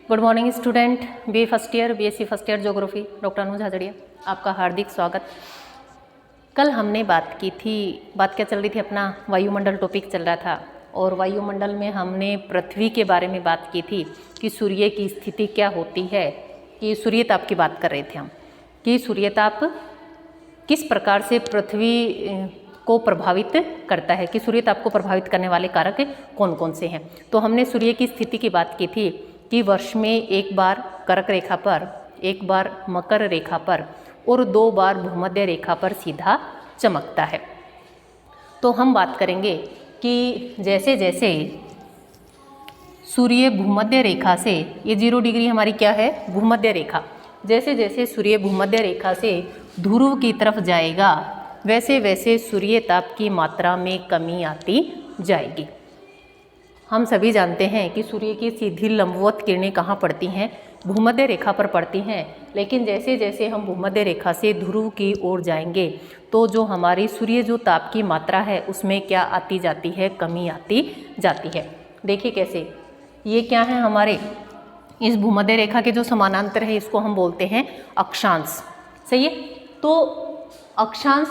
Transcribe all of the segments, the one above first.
Good morning student, B first year BSc first year geography, doctor Anuj Jhajharia, आपका हार्दिक स्वागत। कल हमने बात क्या चल रही थी, अपना वायुमंडल टॉपिक चल रहा था और वायुमंडल में हमने पृथ्वी के बारे में बात की थी कि सूर्य की स्थिति क्या होती है, कि सूर्यताप की बात कर रहे थे हम कि सूर्यताप किस प्रकार से पृथ्वी को प्रभावित करता है, कि सूर्यताप को प्रभावित करने वाले कारक कौन कौन से हैं। तो हमने सूर्य की स्थिति की बात की थी कि वर्ष में एक बार कर्क रेखा पर, एक बार मकर रेखा पर और 2 बार भूमध्य रेखा पर सीधा चमकता है। तो हम बात करेंगे कि जैसे जैसे सूर्य भूमध्य रेखा से, ये 0 डिग्री हमारी क्या है, भूमध्य रेखा, जैसे जैसे सूर्य भूमध्य रेखा से ध्रुव की तरफ जाएगा वैसे वैसे सूर्यताप की मात्रा में कमी आती जाएगी। हम सभी जानते हैं कि सूर्य की सीधी लंबवत किरणें कहाँ पड़ती हैं, भूमध्य रेखा पर पड़ती हैं, लेकिन जैसे जैसे हम भूमध्य रेखा से ध्रुव की ओर जाएंगे तो जो हमारी सूर्य जो ताप की मात्रा है उसमें क्या आती जाती है, कमी आती जाती है। देखिए कैसे, ये क्या है, हमारे इस भूमध्य रेखा के जो समानांतर है इसको हम बोलते हैं अक्षांश, सही है। तो अक्षांश,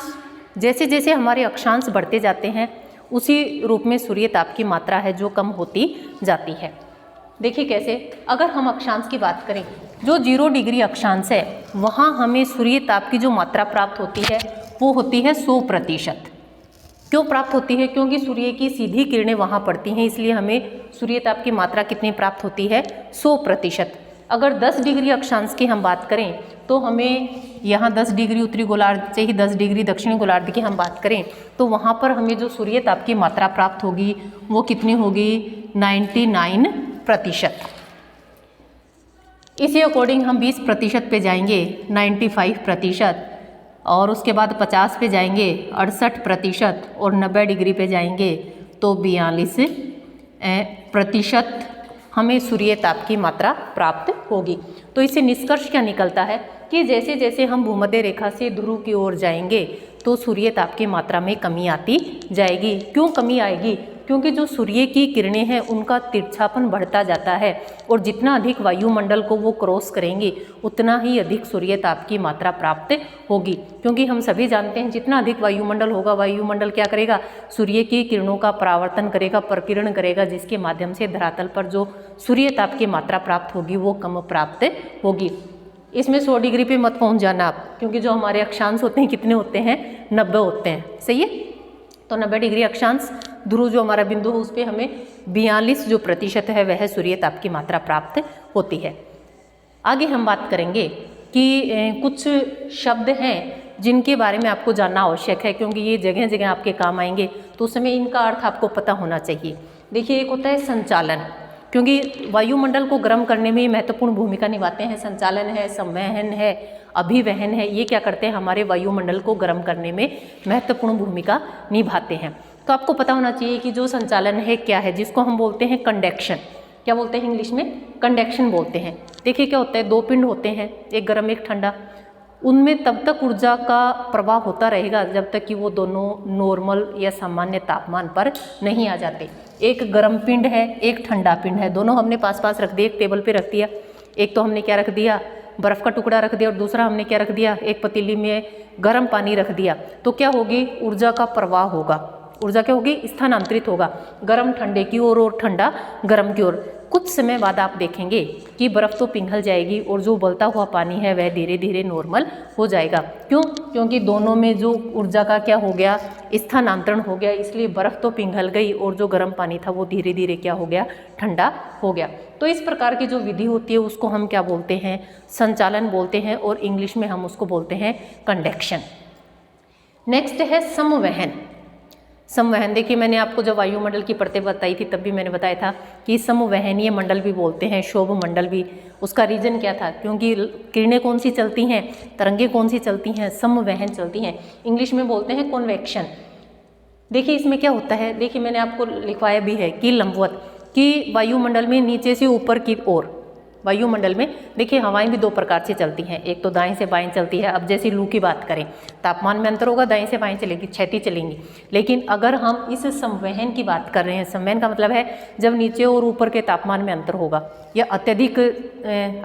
जैसे जैसे हमारे अक्षांश बढ़ते जाते हैं उसी रूप में सूर्यताप की मात्रा है जो कम होती जाती है। देखिए कैसे, अगर हम अक्षांश की बात करें, जो 0 डिग्री अक्षांश है वहाँ हमें सूर्यताप की जो मात्रा प्राप्त होती है वो होती है 100%। क्यों प्राप्त होती है, क्योंकि सूर्य की सीधी किरणें वहाँ पड़ती हैं, इसलिए हमें सूर्यताप की मात्रा कितनी प्राप्त होती है, 100%। अगर 10 डिग्री अक्षांश की हम बात करें तो हमें यहाँ 10 डिग्री उत्तरी गोलार्ध से ही 10 डिग्री दक्षिणी गोलार्ध की हम बात करें तो वहाँ पर हमें जो सूर्यताप की मात्रा प्राप्त होगी वो कितनी होगी, 99%। इसी अकॉर्डिंग हम 20% पे जाएंगे, 95%, और उसके बाद 50 पे जाएंगे 68%, और 90 डिग्री पे जाएंगे तो 42% हमें सूर्यताप की मात्रा प्राप्त होगी। तो इससे निष्कर्ष क्या निकलता है कि जैसे जैसे हम भूमध्य रेखा से ध्रुव की ओर जाएंगे तो सूर्यताप की मात्रा में कमी आती जाएगी। क्यों कमी आएगी, क्योंकि जो सूर्य की किरणें हैं उनका तिरछापन बढ़ता जाता है और जितना अधिक वायुमंडल को वो क्रॉस करेंगे उतना ही अधिक सूर्यताप की मात्रा प्राप्त होगी। क्योंकि हम सभी जानते हैं जितना अधिक वायुमंडल होगा, वायुमंडल क्या करेगा, सूर्य की किरणों का परावर्तन करेगा, प्रकीर्ण करेगा, जिसके माध्यम से धरातल पर जो सूर्यताप की मात्रा प्राप्त होगी वो कम प्राप्त होगी। इसमें 100 डिग्री पे मत पहुंच जाना आप, क्योंकि जो हमारे अक्षांश होते हैं कितने होते हैं, 90 होते हैं, सही है। तो 90 डिग्री अक्षांश ध्रुव जो हमारा बिंदु है उस पर हमें 42% है वह सूर्यताप की मात्रा प्राप्त होती है। आगे हम बात करेंगे कि कुछ शब्द हैं जिनके बारे में आपको जानना आवश्यक है, क्योंकि ये जगह जगह आपके काम आएंगे, तो उस समय इनका अर्थ आपको पता होना चाहिए। देखिए, एक होता है संचालन, क्योंकि वायुमंडल को गर्म करने में महत्वपूर्ण भूमिका निभाते हैं। संचालन है, संवहन है, अभिवहन है, ये क्या करते हैं, हमारे वायुमंडल को गर्म करने में महत्वपूर्ण भूमिका निभाते हैं। तो आपको पता होना चाहिए कि जो संचालन है क्या है, जिसको हम बोलते हैं कंडक्शन। क्या बोलते हैं इंग्लिश में, कंडक्शन बोलते हैं। देखिए क्या होता है, 2 पिंड होते हैं, एक गर्म एक ठंडा, उनमें तब तक ऊर्जा का प्रवाह होता रहेगा जब तक कि वो दोनों नॉर्मल या सामान्य तापमान पर नहीं आ जाते। एक गर्म पिंड है, एक ठंडा पिंड है, दोनों हमने पास पास रख दिए, एक टेबल पे रख दिया। एक तो हमने क्या रख दिया, बर्फ़ का टुकड़ा रख दिया, और दूसरा हमने क्या रख दिया, एक पतीली में गर्म पानी रख दिया। तो क्या होगी, ऊर्जा का प्रवाह होगा, ऊर्जा क्या होगी, स्थानांतरित होगा, गर्म ठंडे की ओर और ठंडा गर्म की ओर। कुछ समय बाद आप देखेंगे कि बर्फ़ तो पिघल जाएगी और जो उबलता हुआ पानी है वह धीरे धीरे नॉर्मल हो जाएगा। क्यों, क्योंकि दोनों में जो ऊर्जा का क्या हो गया, स्थानांतरण हो गया, इसलिए बर्फ़ तो पिघल गई और जो गर्म पानी था वो धीरे धीरे क्या हो गया, ठंडा हो गया। तो इस प्रकार की जो विधि होती है उसको हम क्या बोलते हैं, संचालन बोलते हैं, और इंग्लिश में हम उसको बोलते हैं कंडक्शन। नेक्स्ट है संवहन। संवहन, देखिए मैंने आपको जब वायुमंडल की परतें बताई थी तब भी मैंने बताया था कि संवहनीय मंडल भी बोलते हैं, शोभ मंडल भी। उसका रीजन क्या था, क्योंकि किरणें कौन सी चलती हैं, तरंगें कौन सी चलती हैं, संवहन चलती हैं। इंग्लिश में बोलते हैं कॉन्वेक्शन। देखिए इसमें क्या होता है, देखिए मैंने आपको लिखवाया भी है कि लंबवत, कि वायुमंडल में नीचे से ऊपर की ओर, वायुमंडल में देखिए हवाएं भी दो प्रकार से चलती हैं, एक तो दाएं से बाएं चलती है। अब जैसे लू की बात करें, तापमान में अंतर होगा, दाएं से बाएं चलेगी, क्षैतिज चलेंगी। लेकिन अगर हम इस संवहन की बात कर रहे हैं, संवहन का मतलब है जब नीचे और ऊपर के तापमान में अंतर होगा या अत्यधिक,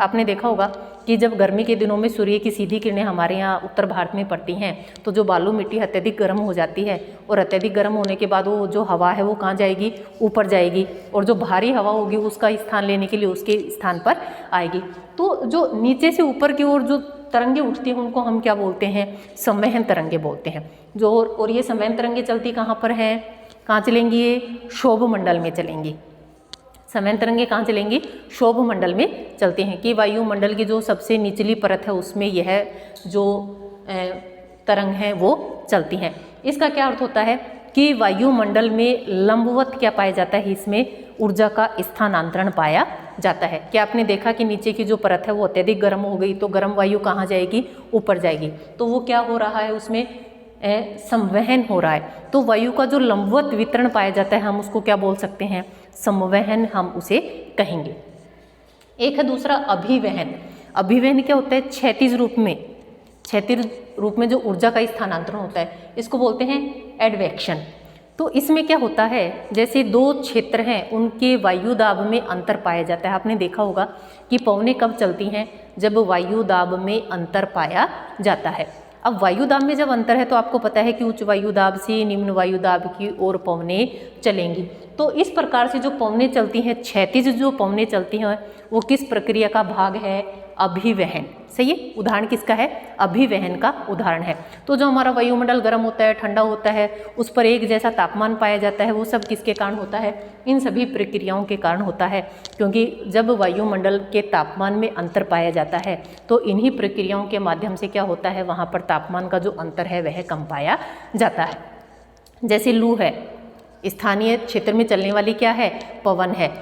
आपने देखा होगा कि जब गर्मी के दिनों में सूर्य की सीधी किरणें हमारे यहाँ उत्तर भारत में पड़ती हैं तो जो बालू मिट्टी अत्यधिक गर्म हो जाती है, और अत्यधिक गर्म होने के बाद वो जो हवा है वो कहाँ जाएगी, ऊपर जाएगी, और जो भारी हवा होगी उसका स्थान लेने के लिए उसके स्थान पर आएगी। तो जो नीचे से ऊपर की ओर जो तरंगे उठती हैं उनको हम क्या बोलते हैं, संवहन तरंगे बोलते हैं। जो और ये संवहन तरंगे चलती कहाँ पर हैं, कहाँ चलेंगी, ये क्षोभ मंडल में चलेंगी। संवहन तरंगे कहाँ चलेंगी, क्षोभ मंडल में चलती हैं कि वायुमंडल की जो सबसे निचली परत है उसमें यह जो तरंग है वो चलती हैं। इसका क्या अर्थ होता है कि वायुमंडल में लंबवत क्या पाया जाता है, इसमें ऊर्जा का स्थानांतरण पाया जाता है। क्या आपने देखा कि नीचे की जो परत है वो अत्यधिक गर्म हो गई तो गर्म वायु कहाँ जाएगी, ऊपर जाएगी। तो वो क्या हो रहा है, उसमें संवहन हो रहा है। तो वायु का जो लंबवत वितरण पाया जाता है हम उसको क्या बोल सकते हैं, संवहन हम उसे कहेंगे। एक है दूसरा अभिवहन। अभिवहन क्या होता है, क्षैतिज रूप में जो ऊर्जा का स्थानांतरण होता है इसको बोलते हैं एडवेक्शन। तो इसमें क्या होता है, जैसे दो क्षेत्र हैं उनके वायु दाब में अंतर पाया जाता है। आपने देखा होगा कि पवनें कब चलती हैं, जब वायु दाब में अंतर पाया जाता है। अब वायु दाब में जब अंतर है तो आपको पता है कि उच्च वायु दाब से निम्न वायु दाब की ओर पवनें चलेंगी। तो इस प्रकार से जो पवनें चलती हैं, क्षैतिज जो पवनें चलती हैं वो किस प्रक्रिया का भाग है, अभिवहन। सही है, उदाहरण किसका है, अभिवहन का उदाहरण है। तो जो हमारा वायुमंडल गर्म होता है, ठंडा होता है, उस पर एक जैसा तापमान पाया जाता है, वो सब किसके कारण होता है, इन सभी प्रक्रियाओं के कारण होता है। क्योंकि जब वायुमंडल के तापमान में अंतर पाया जाता है तो इन्हीं प्रक्रियाओं के माध्यम से क्या होता है, वहाँ पर तापमान का जो अंतर है वह कम पाया जाता है। जैसे लू है, स्थानीय क्षेत्र में चलने वाली क्या है, पवन है।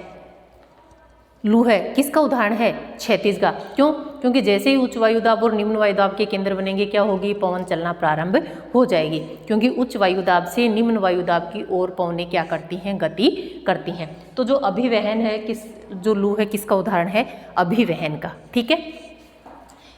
लू है किसका उदाहरण है, क्षैतिज का। क्यों, क्योंकि जैसे ही उच्च वायुदाब और निम्न वायुदाब के केंद्र बनेंगे क्या होगी, पवन चलना प्रारंभ हो जाएगी। क्योंकि उच्च वायुदाब से निम्न वायुदाब की ओर पवनें क्या करती हैं, गति करती हैं। तो जो अभिवहन है, जो लू है किसका उदाहरण है, अभिवहन का। ठीक है।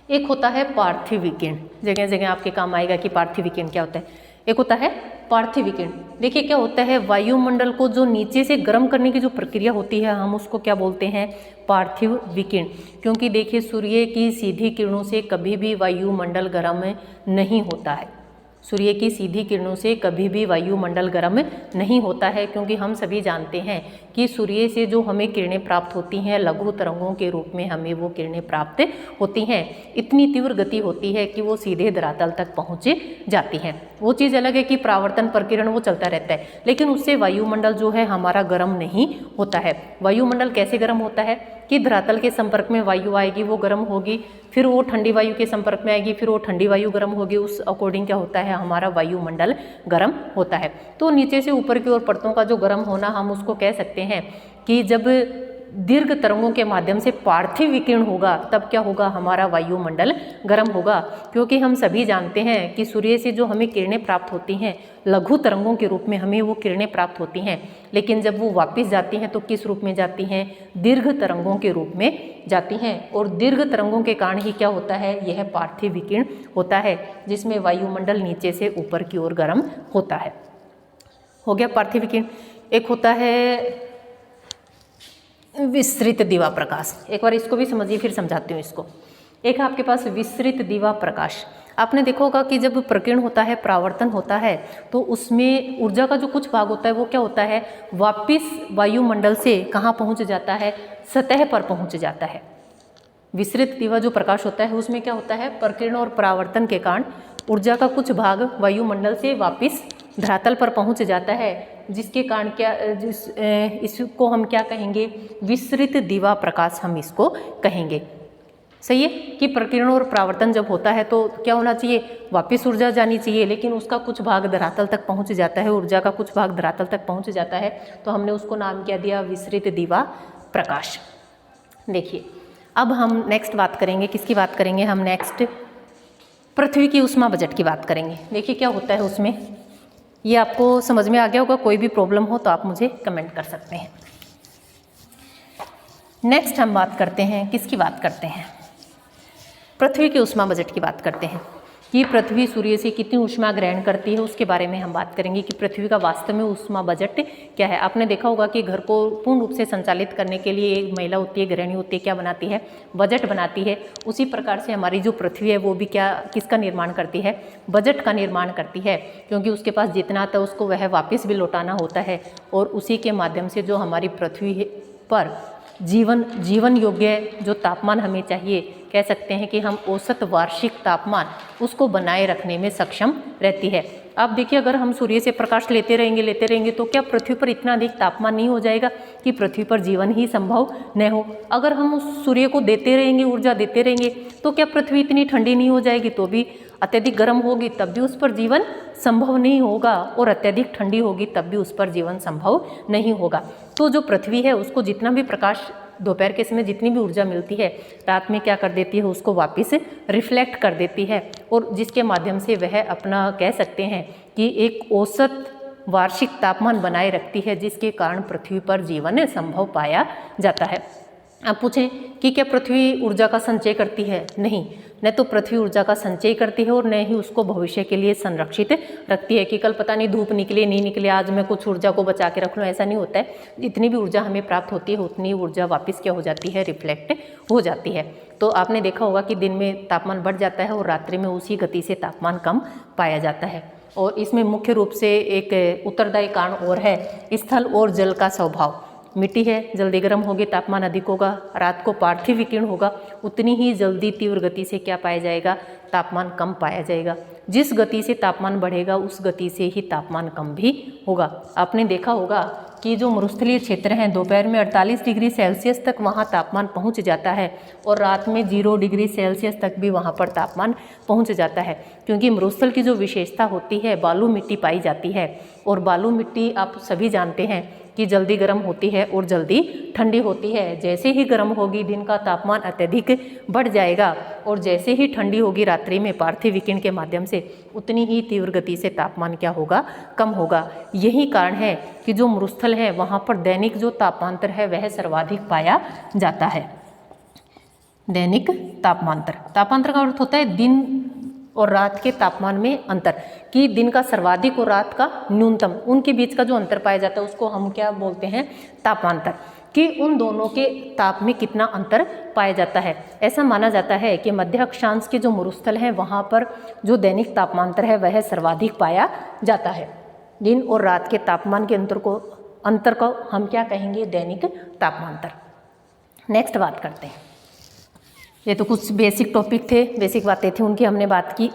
एक होता है पार्थिव विकिरण, जगह जगह आपके काम आएगा कि पार्थिव विकिरण क्या होता है। एक होता है पार्थिव विकिरण। देखिए क्या होता है, वायुमंडल को जो नीचे से गर्म करने की जो प्रक्रिया होती है हम उसको क्या बोलते हैं, पार्थिव विकिरण। क्योंकि देखिए सूर्य की सीधी किरणों से कभी भी वायुमंडल गर्म नहीं होता है। सूर्य की सीधी किरणों से कभी भी वायुमंडल गर्म नहीं होता है, क्योंकि हम सभी जानते हैं कि सूर्य से जो हमें किरणें प्राप्त होती हैं लघु तरंगों के रूप में हमें वो किरणें प्राप्त होती हैं। इतनी तीव्र गति होती है कि वो सीधे धरातल तक पहुँच जाती हैं। वो चीज़ अलग है कि परावर्तन प्रकीर्णन वो चलता रहता है, लेकिन उससे वायुमंडल जो है हमारा गर्म नहीं होता है। वायुमंडल कैसे गर्म होता है कि धरातल के संपर्क में वायु आएगी, वो गर्म होगी, फिर वो ठंडी वायु के संपर्क में आएगी, फिर वो ठंडी वायु गर्म होगी। उस अकॉर्डिंग क्या होता है, हमारा वायुमंडल गर्म होता है। तो नीचे से ऊपर की ओर परतों का जो गर्म होना हम उसको कह सकते हैं कि जब दीर्घ तरंगों के माध्यम से पार्थिव विकिरण होगा तब क्या होगा, हमारा वायुमंडल गर्म होगा। क्योंकि हम सभी जानते हैं कि सूर्य से जो हमें किरणें प्राप्त होती हैं लघु तरंगों के रूप में हमें वो किरणें प्राप्त होती हैं, लेकिन जब वो वापस जाती हैं तो किस रूप में जाती हैं, दीर्घ तरंगों के रूप में जाती हैं। और दीर्घ तरंगों के कारण ही क्या होता है, यह पार्थिव विकिरण होता है, जिसमें वायुमंडल नीचे से ऊपर की ओर गर्म होता है। हो गया पार्थिव विकिरण। एक होता है विस्तृत दीवा प्रकाश। एक बार इसको भी समझिए फिर समझाती हूँ इसको। एक है आपके पास विस्तृत दीवा प्रकाश। आपने देखा होगा कि जब प्रकीर्ण होता है, परावर्तन होता है, तो उसमें ऊर्जा का जो कुछ भाग होता है वो क्या होता है, वापिस वायुमंडल से कहाँ पहुँच जाता है, सतह पर पहुँच जाता है। विस्तृत दीवा जो प्रकाश होता है उसमें क्या होता है, प्रकीर्ण और परावर्तन के कारण ऊर्जा का कुछ भाग वायुमंडल से वापिस धरातल पर पहुंच जाता है, जिसके कारण क्या इसको हम क्या कहेंगे, विस्तृत दीवा प्रकाश हम इसको कहेंगे। सही है कि प्रकीर्ण और परावर्तन जब होता है तो क्या होना चाहिए, वापस ऊर्जा जानी चाहिए, लेकिन उसका कुछ भाग धरातल तक पहुंच जाता है, ऊर्जा का कुछ भाग धरातल तक पहुंच जाता है, तो हमने उसको नाम क्या दिया, विस्तृत दीवा प्रकाश। देखिए अब हम नेक्स्ट बात करेंगे, किसकी बात करेंगे हम नेक्स्ट, पृथ्वी की ऊष्मा बजट की बात करेंगे। देखिए क्या होता है उसमें, ये आपको समझ में आ गया होगा। कोई भी प्रॉब्लम हो तो आप मुझे कमेंट कर सकते हैं। नेक्स्ट हम बात करते हैं, किसकी बात करते हैं, पृथ्वी के ऊष्मा बजट की बात करते हैं कि पृथ्वी सूर्य से कितनी ऊष्मा ग्रहण करती है, उसके बारे में हम बात करेंगे कि पृथ्वी का वास्तव में ऊष्मा बजट क्या है। आपने देखा होगा कि घर को पूर्ण रूप से संचालित करने के लिए एक महिला होती है, गृहिणी होती है, क्या बनाती है, बजट बनाती है। उसी प्रकार से हमारी जो पृथ्वी है वो भी क्या, किसका निर्माण करती है, बजट का निर्माण करती है, क्योंकि उसके पास जितना आता है उसको वह वापस भी लौटाना होता है, और उसी के माध्यम से जो हमारी पृथ्वी पर जीवन योग्य जो तापमान हमें चाहिए, कह सकते हैं कि हम औसत वार्षिक तापमान उसको बनाए रखने में सक्षम रहती है। अब देखिए, अगर हम सूर्य से प्रकाश लेते रहेंगे तो क्या पृथ्वी पर इतना अधिक तापमान नहीं हो जाएगा कि पृथ्वी पर जीवन ही संभव न हो। अगर हम उस सूर्य को देते रहेंगे, ऊर्जा देते रहेंगे, तो क्या पृथ्वी इतनी ठंडी नहीं हो जाएगी, तो भी अत्यधिक गर्म होगी, तब भी उस पर जीवन संभव नहीं होगा, और अत्यधिक ठंडी होगी तब भी उस पर जीवन संभव नहीं होगा। तो जो पृथ्वी है उसको जितना भी प्रकाश दोपहर के समय जितनी भी ऊर्जा मिलती है, रात में क्या कर देती है, उसको वापस रिफ्लेक्ट कर देती है, और जिसके माध्यम से वह अपना, कह सकते हैं कि एक औसत वार्षिक तापमान बनाए रखती है, जिसके कारण पृथ्वी पर जीवन संभव पाया जाता है। अब पूछें कि क्या पृथ्वी ऊर्जा का संचय करती है? नहीं, न तो पृथ्वी ऊर्जा का संचय करती है और न ही उसको भविष्य के लिए संरक्षित रखती है कि कल पता नहीं धूप निकले नहीं निकले, आज मैं कुछ ऊर्जा को बचा के रख लूँ, ऐसा नहीं होता है। जितनी भी ऊर्जा हमें प्राप्त होती है उतनी ऊर्जा वापस क्या हो जाती है, रिफ्लेक्ट हो जाती है। तो आपने देखा होगा कि दिन में तापमान बढ़ जाता है और रात्रि में उसी गति से तापमान कम पाया जाता है। और इसमें मुख्य रूप से एक उत्तरदायी कारण और है, स्थल और जल का स्वभाव। मिट्टी है, जल्दी गर्म होगी, तापमान अधिक होगा, रात को पार्थिव विकिरण होगा, उतनी ही जल्दी तीव्र गति से क्या पाया जाएगा, तापमान कम पाया जाएगा। जिस गति से तापमान बढ़ेगा उस गति से ही तापमान कम भी होगा। आपने देखा होगा कि जो मरुस्थलीय क्षेत्र हैं, दोपहर में 48 डिग्री सेल्सियस तक वहाँ तापमान पहुँच जाता है, और रात में 0 डिग्री सेल्सियस तक भी वहाँ पर तापमान पहुँच जाता है, क्योंकि मरुस्थल की जो विशेषता होती है, बालू मिट्टी पाई जाती है, और बालू मिट्टी आप सभी जानते हैं कि जल्दी गर्म होती है और जल्दी ठंडी होती है। जैसे ही गर्म होगी दिन का तापमान अत्यधिक बढ़ जाएगा, और जैसे ही ठंडी होगी रात्रि में पार्थिव विकिरण के माध्यम से उतनी ही तीव्र गति से तापमान क्या होगा, कम होगा। यही कारण है कि जो मरुस्थल है वहाँ पर दैनिक जो तापांतर है वह सर्वाधिक पाया जाता है। दैनिक तापांतर का अर्थ होता है दिन और रात के तापमान में अंतर, कि दिन का सर्वाधिक और रात का न्यूनतम, उनके बीच का जो अंतर पाया जाता है उसको हम क्या बोलते हैं, तापांतर, कि उन दोनों के ताप में कितना अंतर पाया जाता है। ऐसा माना जाता है कि मध्य अक्षांश के जो मरुस्थल हैं वहाँ पर जो दैनिक तापमांतर है वह सर्वाधिक पाया जाता है। दिन और रात के तापमान के अंतर को हम क्या कहेंगे, दैनिक तापमांतर। नेक्स्ट बात करते हैं। ये तो कुछ बेसिक टॉपिक थे, बेसिक बातें थी, उनकी हमने बात की।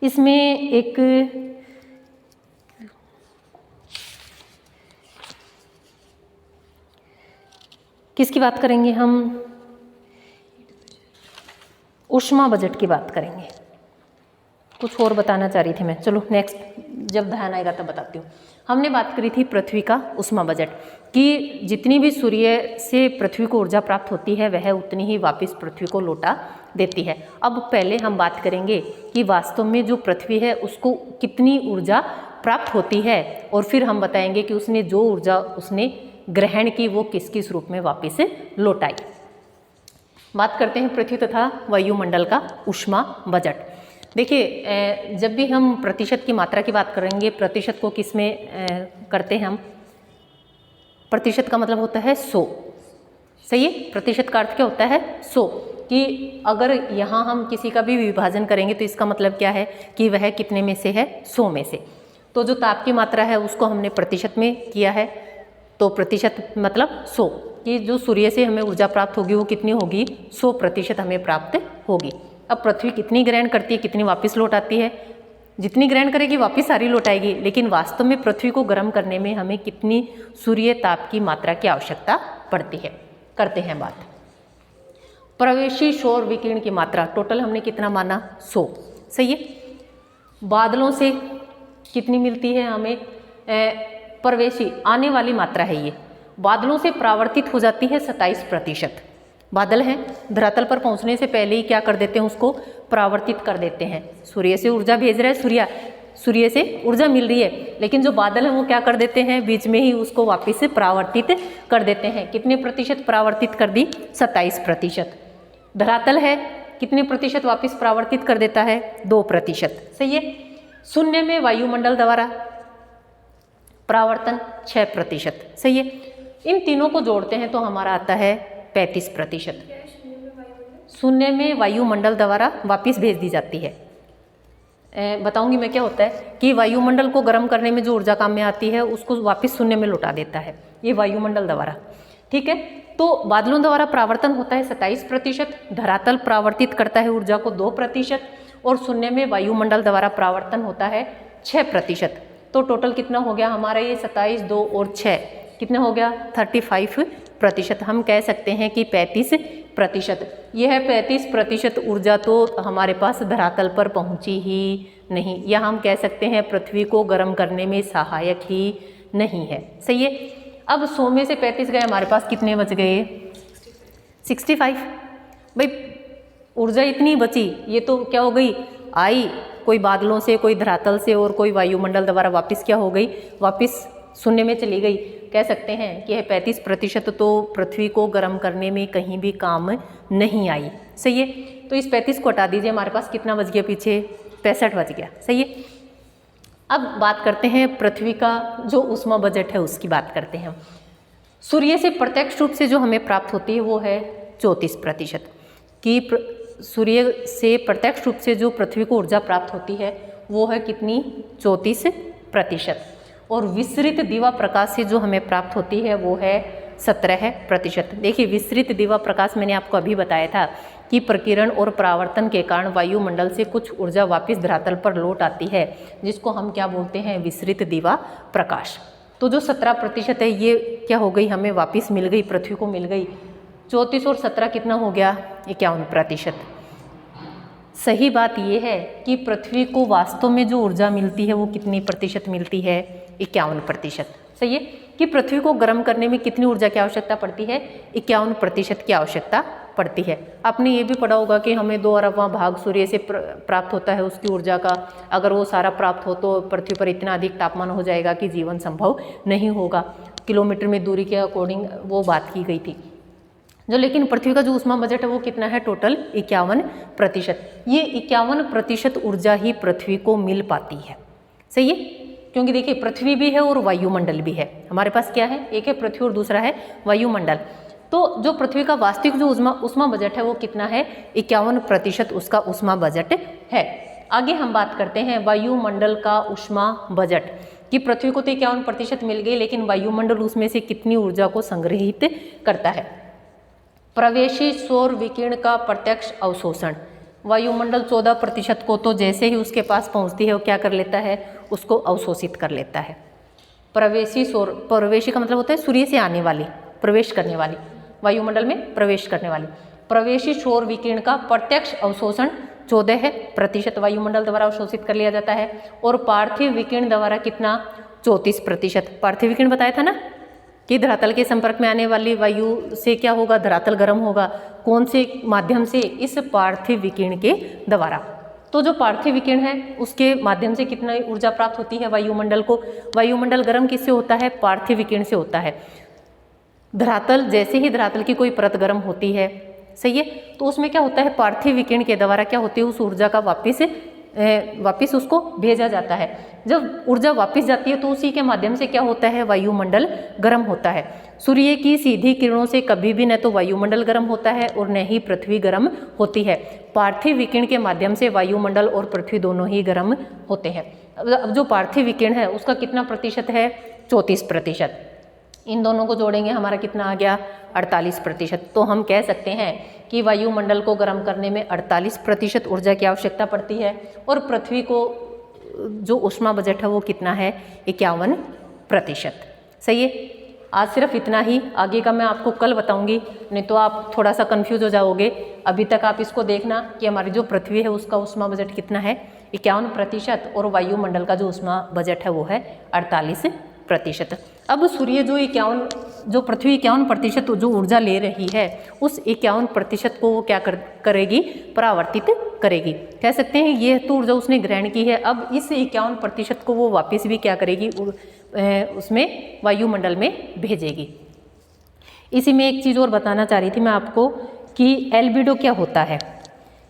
इसमें एक किसकी बात करेंगे हम, ऊष्मा बजट की बात करेंगे। कुछ और बताना चाह रही थी मैं, चलो नेक्स्ट जब ध्यान आएगा तब बताती हूँ। हमने बात करी थी पृथ्वी का ऊष्मा बजट, कि जितनी भी सूर्य से पृथ्वी को ऊर्जा प्राप्त होती है वह उतनी ही वापस पृथ्वी को लौटा देती है। अब पहले हम बात करेंगे कि वास्तव में जो पृथ्वी है उसको कितनी ऊर्जा प्राप्त होती है, और फिर हम बताएंगे कि उसने जो ऊर्जा उसने ग्रहण की वो किस किस रूप में वापस लौटाई। बात करते हैं पृथ्वी तथा वायुमंडल का ऊष्मा बजट। देखिए, जब भी हम प्रतिशत की मात्रा की बात करेंगे, प्रतिशत को किस में करते हैं हम, प्रतिशत का मतलब होता है 100, सही है। प्रतिशत का अर्थ क्या होता है, 100, कि अगर यहाँ हम किसी का भी विभाजन करेंगे तो इसका मतलब क्या है कि वह कितने में से है, 100 में से। तो जो ताप की मात्रा है उसको हमने प्रतिशत में किया है, तो प्रतिशत मतलब 100, कि जो सूर्य से हमें ऊर्जा प्राप्त होगी वो कितनी होगी, 100% हमें प्राप्त होगी। अब पृथ्वी कितनी ग्रहण करती है, कितनी वापस लौट आती है, जितनी ग्रहण करेगी वापस सारी लौटाएगी, लेकिन वास्तव में पृथ्वी को गर्म करने में हमें कितनी सूर्य ताप की मात्रा की आवश्यकता पड़ती है। करते हैं बात प्रवेशी सौर विकिरण की मात्रा, टोटल हमने कितना माना, 100, सही है। बादलों से कितनी मिलती है हमें, प्रवेशी आने वाली मात्रा है, ये बादलों से परावर्तित हो जाती है 27%। बादल हैं, धरातल पर पहुंचने से पहले ही क्या कर देते हैं, उसको परावर्तित कर देते हैं। सूर्य से ऊर्जा भेज रहा है सूर्य, सूर्य से ऊर्जा मिल रही है, लेकिन जो बादल हैं वो क्या कर देते हैं, बीच में ही उसको वापस से परावर्तित कर देते हैं। कितने प्रतिशत परावर्तित कर दी, 27%। धरातल है, कितने प्रतिशत वापस परावर्तित कर देता है, 2%। सही है। शून्य में वायुमंडल द्वारा परावर्तन 6%। सही है। इन तीनों को जोड़ते हैं तो हमारा आता है 35%। शून्य में वायुमंडल द्वारा वापस भेज दी जाती है। बताऊंगी मैं क्या होता है कि वायुमंडल को गर्म करने में जो ऊर्जा काम में आती है उसको वापस शून्य में लौटा देता है, ये वायुमंडल द्वारा। ठीक है। तो बादलों द्वारा परावर्तन होता है 27%, धरातल परावर्तित करता है ऊर्जा को 2%, और शून्य में वायुमंडल द्वारा परावर्तन होता है 6%। तो टोटल कितना हो गया हमारा, ये 27, 2 और 6 कितना हो गया, 35%। हम कह सकते हैं कि 35%। यह 35% ऊर्जा तो हमारे पास धरातल पर पहुंची ही नहीं, या हम कह सकते हैं पृथ्वी को गर्म करने में सहायक ही नहीं है। सही है। अब 100 में से 35 गए, हमारे पास कितने बच गए, 65। भाई ऊर्जा इतनी बची, ये तो क्या हो गई, आई कोई बादलों से, कोई धरातल से, और कोई वायुमंडल द्वारा वापस क्या हो गई, वापस शून्य में चली गई। कह सकते हैं कि यह 35% तो पृथ्वी को गर्म करने में कहीं भी काम नहीं आई। सही है। तो इस 35 को हटा दीजिए, हमारे पास कितना बच गया पीछे, 65 बच गया। सही है। अब बात करते हैं पृथ्वी का जो ऊष्मा बजट है उसकी बात करते हैं। सूर्य से प्रत्यक्ष रूप से जो हमें प्राप्त होती है वो है 34%। कि सूर्य से प्रत्यक्ष रूप से जो पृथ्वी को ऊर्जा प्राप्त होती है वो है कितनी, 34%। और विसरित दिवा प्रकाश से जो हमें प्राप्त होती है वो है 17%। देखिए विसरित दिवा प्रकाश मैंने आपको अभी बताया था कि प्रकीर्णन और परावर्तन के कारण वायुमंडल से कुछ ऊर्जा वापस धरातल पर लौट आती है, जिसको हम क्या बोलते हैं, विसरित दिवा प्रकाश। तो जो 17% है ये क्या हो गई, हमें वापस मिल गई, पृथ्वी को मिल गई। 34 और 17 कितना हो गया, 51%। सही बात यह है कि पृथ्वी को वास्तव में जो ऊर्जा मिलती है वो कितनी प्रतिशत मिलती है, 51%। सही है। कि पृथ्वी को गर्म करने में कितनी ऊर्जा की आवश्यकता पड़ती है, 51% की आवश्यकता पड़ती है। आपने ये भी पढ़ा होगा कि हमें 2/4वां भाग सूर्य से प्राप्त होता है उसकी ऊर्जा का। अगर वो सारा प्राप्त हो तो पृथ्वी पर इतना अधिक तापमान हो जाएगा कि जीवन संभव नहीं होगा। किलोमीटर में दूरी के अकॉर्डिंग वो बात की गई थी। जो लेकिन पृथ्वी का जो ऊष्मा बजट है वो कितना है, टोटल 51%। ये 51% ऊर्जा ही पृथ्वी को मिल पाती है। सही है। क्योंकि देखिए पृथ्वी भी है और वायुमंडल भी है। हमारे पास क्या है, एक है पृथ्वी और दूसरा है वायुमंडल। तो जो पृथ्वी का वास्तविक जो ऊष्मा बजट है वो कितना है, 51% उसका ऊष्मा बजट है। आगे हम बात करते हैं वायुमंडल का ऊष्मा बजट। कि पृथ्वी को तो 51% मिल गई, लेकिन वायुमंडल उसमें से कितनी ऊर्जा को संग्रहित करता है। प्रवेशी सौर विकिरण का प्रत्यक्ष अवशोषण, वायुमंडल 14% को तो जैसे ही उसके पास पहुंचती है वो क्या कर लेता है, उसको अवशोषित कर लेता है। प्रवेशी सौर, प्रवेशी का मतलब होता है सूर्य से आने वाली, प्रवेश करने वाली, वायुमंडल में प्रवेश करने वाली। प्रवेशी सौर विकिरण का प्रत्यक्ष अवशोषण 14% वायुमंडल द्वारा अवशोषित कर लिया जाता है। और पार्थिव विकिरण द्वारा कितना, 34%। पार्थिव विकिरण बताया था ना कि धरातल के संपर्क में आने वाली वायु से क्या होगा, धरातल गर्म होगा। कौन से माध्यम से, इस पार्थिव विकिरण के द्वारा। तो जो पार्थिव विकिरण है उसके माध्यम से कितना ऊर्जा प्राप्त होती है वायुमंडल को। वायुमंडल गर्म किससे होता है, पार्थिव विकिरण से होता है। धरातल, जैसे ही धरातल की कोई परत गर्म होती है, सही है, तो उसमें क्या होता है, पार्थिव विकिरण के द्वारा क्या होती है, उस ऊर्जा का वापस उसको भेजा जाता है। जब ऊर्जा वापस जाती है तो उसी के माध्यम से क्या होता है, वायुमंडल गर्म होता है। सूर्य की सीधी किरणों से कभी भी न तो वायुमंडल गर्म होता है और न ही पृथ्वी गर्म होती है। पार्थिव विकिरण के माध्यम से वायुमंडल और पृथ्वी दोनों ही गर्म होते हैं। अब जो पार्थिव विकिरण है उसका कितना प्रतिशत है, 34%। इन दोनों को जोड़ेंगे हमारा कितना आ गया, 48%। तो हम कह सकते हैं कि वायुमंडल को गर्म करने में 48% ऊर्जा की आवश्यकता पड़ती है। और पृथ्वी को जो ऊष्मा बजट है वो कितना है, 51%। सही है। आज सिर्फ इतना ही, आगे का मैं आपको कल बताऊंगी, नहीं तो आप थोड़ा सा कंफ्यूज हो जाओगे। अभी तक आप इसको देखना कि हमारी जो पृथ्वी है उसका ऊष्मा बजट कितना है, 51%, और वायुमंडल का जो ऊष्मा बजट है वो है 48%। 51%। अब सूर्य जो पृथ्वी 51% जो ऊर्जा ले रही है, उस 51% को वो क्या करेगी, परावर्तित करेगी। कह सकते हैं ये तो ऊर्जा उसने ग्रहण की है, अब इस 51% को वो वापस भी क्या करेगी, उसमें वायुमंडल में भेजेगी। इसी में एक चीज़ और बताना चाह रही थी मैं आपको कि एल्बिडो क्या होता है।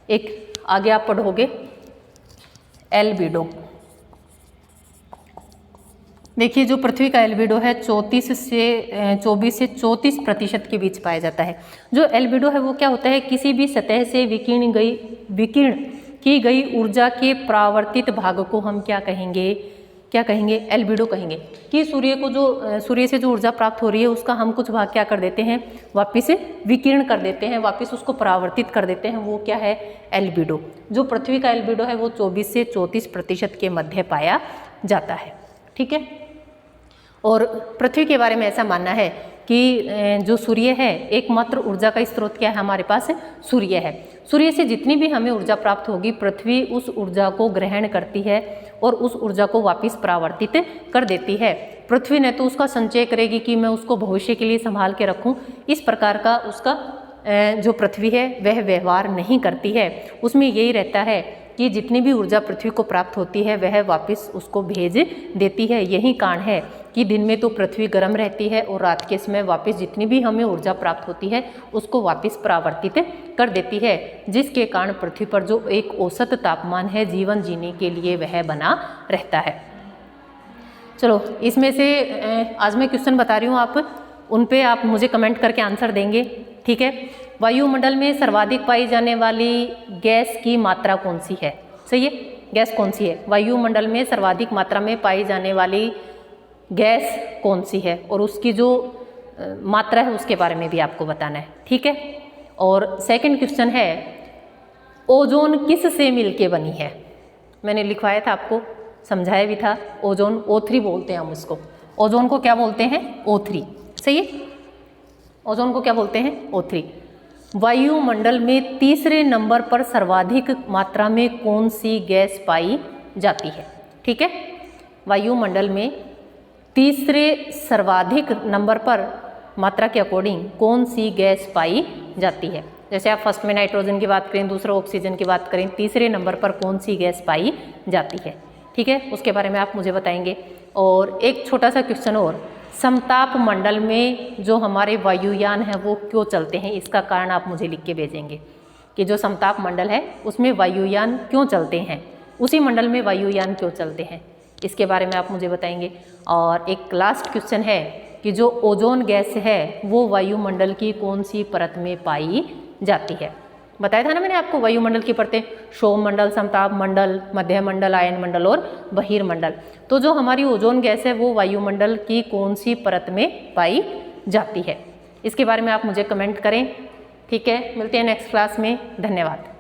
एक आगे आप पढ़ोगे एल्बिडो। देखिए जो पृथ्वी का एल्बिडो है 24 से 34% के बीच पाया जाता है। जो एल्बिडो है वो क्या होता है, किसी भी सतह से विकीर्ण की गई ऊर्जा के परावर्तित भाग को हम क्या कहेंगे, एल्बिडो कहेंगे। कि सूर्य से जो ऊर्जा प्राप्त हो रही है उसका हम कुछ भाग क्या कर देते हैं, वापस विकीर्ण कर देते हैं, वापस उसको परावर्तित कर देते हैं, वो क्या है, एल्बिडो। जो पृथ्वी का एल्बिडो है वो 24 से 34% के मध्य पाया जाता है। ठीक है। और पृथ्वी के बारे में ऐसा मानना है कि जो सूर्य है, एकमात्र ऊर्जा का स्रोत क्या है हमारे पास, सूर्य है। सूर्य से जितनी भी हमें ऊर्जा प्राप्त होगी, पृथ्वी उस ऊर्जा को ग्रहण करती है और उस ऊर्जा को वापस परावर्तित कर देती है। पृथ्वी ने तो उसका संचय करेगी कि मैं उसको भविष्य के लिए संभाल के रखूं, इस प्रकार का उसका जो पृथ्वी है वह व्यवहार नहीं करती है। उसमें यही रहता है कि जितनी भी ऊर्जा पृथ्वी को प्राप्त होती है वह वापस उसको भेज देती है। यही कारण है कि दिन में तो पृथ्वी गर्म रहती है और रात के समय वापस जितनी भी हमें ऊर्जा प्राप्त होती है उसको वापस परावर्तित कर देती है, जिसके कारण पृथ्वी पर जो एक औसत तापमान है जीवन जीने के लिए वह बना रहता है। चलो इसमें से आज मैं क्वेश्चन बता रही हूँ, आप उन पे आप मुझे कमेंट करके आंसर देंगे। ठीक है। वायुमंडल में सर्वाधिक पाई जाने वाली गैस की मात्रा कौन सी है? सही है, गैस कौन सी है? वायुमंडल में सर्वाधिक मात्रा में पाई जाने वाली गैस कौन सी है और उसकी जो मात्रा है उसके बारे में भी आपको बताना है। ठीक है। और सेकंड क्वेश्चन है, ओजोन किस से मिलके बनी है? मैंने लिखवाया था, आपको समझाया भी था। ओजोन O3 बोलते हैं हम उसको। ओजोन को क्या बोलते हैं? O3। सही है, ओजोन को क्या बोलते हैं? O3। वायुमंडल में तीसरे नंबर पर सर्वाधिक मात्रा में कौन सी गैस पाई जाती है? ठीक है। वायुमंडल में तीसरे सर्वाधिक नंबर पर मात्रा के अकॉर्डिंग कौन सी गैस पाई जाती है? जैसे आप फर्स्ट में नाइट्रोजन की बात करें, दूसरा ऑक्सीजन की बात करें, तीसरे नंबर पर कौन सी गैस पाई जाती है? ठीक है, उसके बारे में आप मुझे बताएंगे। और एक छोटा सा क्वेश्चन और, समताप मंडल में जो हमारे वायुयान हैं वो क्यों चलते हैं? इसका कारण आप मुझे लिख के भेजेंगे कि जो समताप मंडल है उसमें वायुयान क्यों चलते हैं, उसी मंडल में वायुयान क्यों चलते हैं, इसके बारे में आप मुझे बताएंगे। और एक लास्ट क्वेश्चन है कि जो ओजोन गैस है वो वायुमंडल की कौन सी परत में पाई जाती है? बताया था ना मैंने आपको वायुमंडल की परतें, शोभ मंडल, समताप मंडल, मध्य मंडल, आयन मंडल और बहिर्मंडल। तो जो हमारी ओजोन गैस है वो वायुमंडल की कौन सी परत में पाई जाती है? इसके बारे में आप मुझे कमेंट करें। ठीक है, मिलते हैं नेक्स्ट क्लास में। धन्यवाद।